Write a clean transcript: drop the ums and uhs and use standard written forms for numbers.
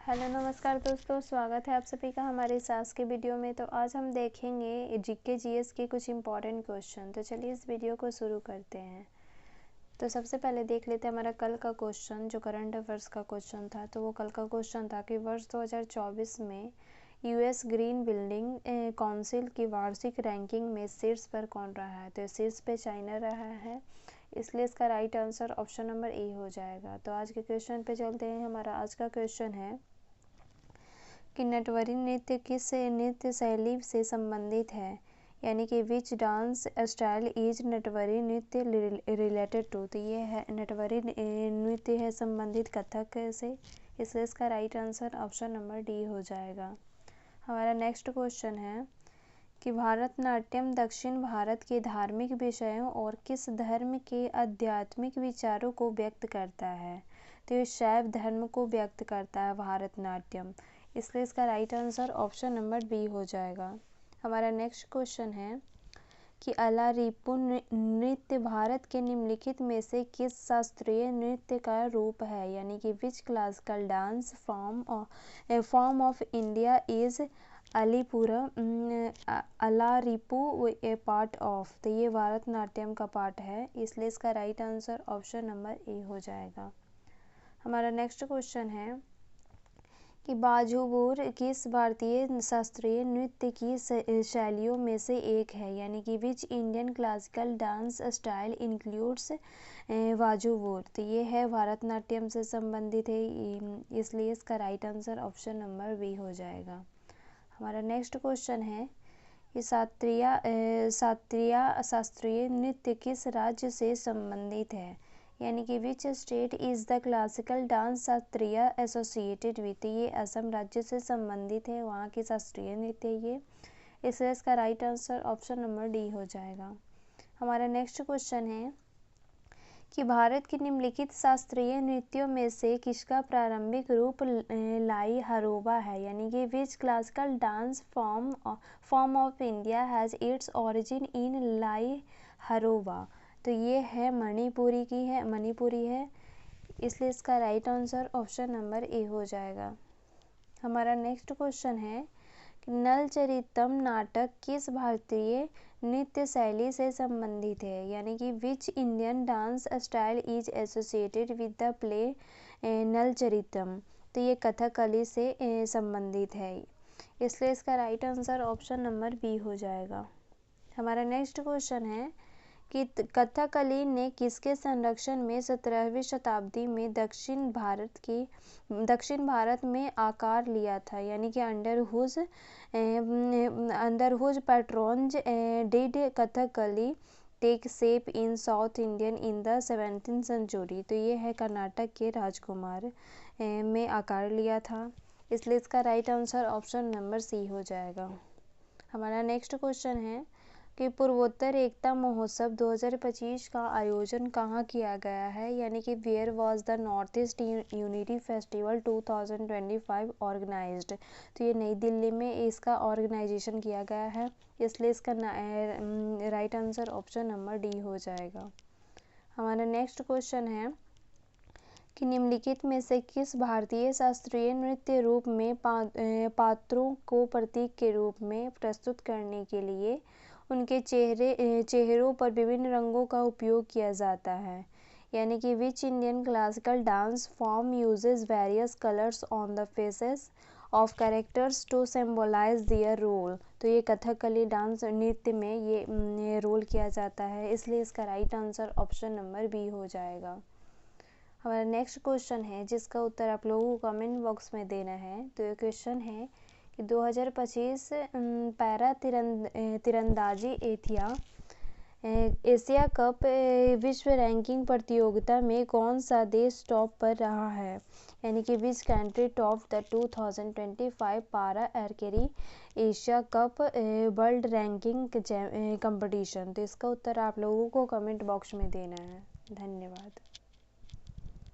Hello नमस्कार दोस्तों, स्वागत है आप सभी का हमारे इस आज के वीडियो में। तो आज हम देखेंगे जीके जीएस के कुछ इम्पॉर्टेंट क्वेश्चन। तो चलिए इस वीडियो को शुरू करते हैं। तो सबसे पहले देख लेते हैं हमारा कल का क्वेश्चन, जो करंट अफेयर्स का क्वेश्चन था। तो वो कल का क्वेश्चन था कि वर्ष 2024 में यूएस ग्रीन बिल्डिंग काउंसिल की वार्षिक रैंकिंग में शीर्ष पर कौन रहा है। तो शीर्ष पे चाइना रहा है, इसलिए इसका right answer option number A हो जाएगा। तो आज के क्वेश्चन पे चलते हैं। हमारा आज का क्वेश्चन है कि नटवरी नृत्य किस नृत्य शैली से संबंधित है, यानी कि विच डांस स्टाइल इज नटवरी नृत्य रिलेटेड टू। तो ये है नटवरी नृत्य है संबंधित कथक से, इसलिए इसका right answer option number D हो जाएगा। हमारा नेक्स्ट क्वेश्चन है कि भारतनाट्यम दक्षिण भारत के धार्मिक विषयों और किस धर्म के आध्यात्मिक विचारों को व्यक्त करता है। तो ये शैव धर्म को व्यक्त करता है भारतनाट्यम, इसलिए इसका right answer option number B हो जाएगा। हमारा नेक्स्ट क्वेश्चन है कि अलारिपु नृत्य भारत के निम्नलिखित में से किस शास्त्रीय नृत्य का रूप है, यानी कि which classical dance form of India is Alarippu a part of. तो ये भारतनाट्यम का पार्ट है, इसलिए इसका right answer option number A हो जाएगा। हमारा नेक्स्ट क्वेश्चन है कि बाजुबोर किस भारतीय शास्त्रीय नृत्य की शैलियों में से एक है, यानी कि which Indian classical dance style includes बाजुबोर। तो ये है भारतनाट्यम से संबंधित है, इसलिए इसका right answer option number B हो जाएगा। हमारा नेक्स्ट क्वेश्चन है कि शास्त्रीय नृत्य किस राज्य से संबंधित है, यानी कि which state is the classical dance शास्त्रीय एसोसिएटेड विथ। ये असम राज्य से संबंधित है, वहाँ की शास्त्रीय नृत्य ये, इसलिए इसका right answer option number D हो जाएगा। हमारा नेक्स्ट क्वेश्चन है कि भारत के निम्नलिखित शास्त्रीय नृत्यों में से किसका प्रारंभिक रूप लाई हरोबा है, यानी कि which classical dance form of India has its origin in Lai Haraoba. तो ये है मणिपुरी है, इसलिए इसका right answer option number A हो जाएगा। हमारा नेक्स्ट क्वेश्चन है कि नलचरितम नाटक किस भारतीय नृत्य शैली से संबंधित है, यानी कि which Indian dance style is associated with the play Nalacharitam. तो ये कथकली से संबंधित है, इसलिए इसका right answer option number B हो जाएगा। हमारा नेक्स्ट क्वेश्चन है कि कथकली ने किसके संरक्षण में 17वीं शताब्दी में दक्षिण भारत में आकार लिया था, यानी कि under whose patronage did Kathakali take shape in South Indian in the 17th century. तो ये है कर्नाटक के राजकुमार में आकार लिया था, इसलिए इसका right answer option number C हो जाएगा। हमारा नेक्स्ट क्वेश्चन है कि पूर्वोत्तर एकता महोत्सव 2025 का आयोजन कहाँ किया गया है, यानी कि where was the north east unity festival 2025 organised. तो ये नई दिल्ली में इसका ऑर्गेनाइजेशन किया गया है, इसलिए इसका right answer option number D हो जाएगा। हमारा नेक्स्ट क्वेश्चन है कि निम्नलिखित में से किस भारतीय शास्त्रीय नृत्य रूप में पात्रों को प्रतीक के रूप में प्रस्तुत करने के लिए उनके चेहरों पर विभिन्न रंगों का उपयोग किया जाता है, यानी कि which Indian classical dance form uses various colours on the faces of characters to symbolise their role. तो ये कथकली डांस नृत्य में ये रोल किया जाता है, इसलिए इसका right answer option number B हो जाएगा। हमारा नेक्स्ट क्वेश्चन है जिसका उत्तर आप लोगों को कमेंट बॉक्स में देना है। तो ये क्वेश्चन है कि 2025 पैरा तीरंदाजी एशिया कप विश्व रैंकिंग प्रतियोगिता में कौन सा देश टॉप पर रहा है, यानी कि विच कंट्री टॉप द 2025 पारा archery Asia cup world ranking competition. तो इसका उत्तर आप लोगों को कमेंट बॉक्स में देना है। धन्यवाद।